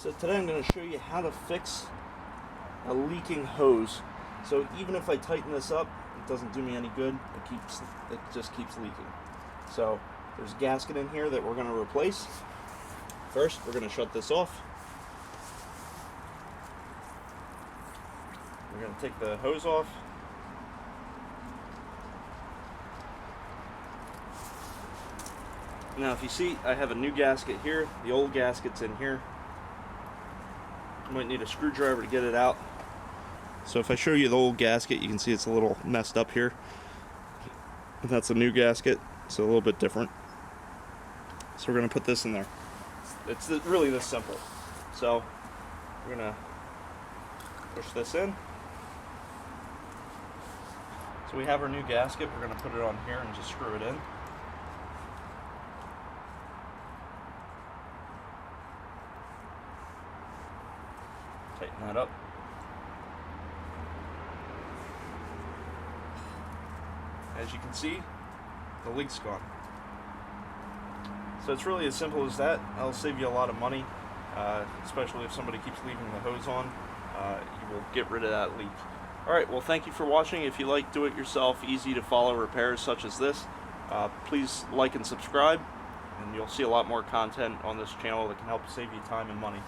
So today I'm going to show you how to fix a leaking hose. So even if I tighten this up, it doesn't do me any good. It just keeps leaking. So there's a gasket in here that we're going to replace. First, we're going to shut this off. We're going to take the hose off. Now if you see, I have a new gasket here. The old gasket's in here. You might need a screwdriver to get it out. So if I show you the old gasket, you can see it's a little messed up here. That's a new gasket, so a little bit different. So we're going to put this in there. It's really this simple. So we're going to push this in. So we have our new gasket. We're going to put it on here and just screw it in. Tighten that up. As you can see, the leak's gone. So it's really as simple as that. That'll save you a lot of money, especially if somebody keeps leaving the hose on. You will get rid of that leak. Alright, well thank you for watching. If you like do-it-yourself, easy to follow repairs such as this, please like and subscribe, and you'll see a lot more content on this channel that can help save you time and money.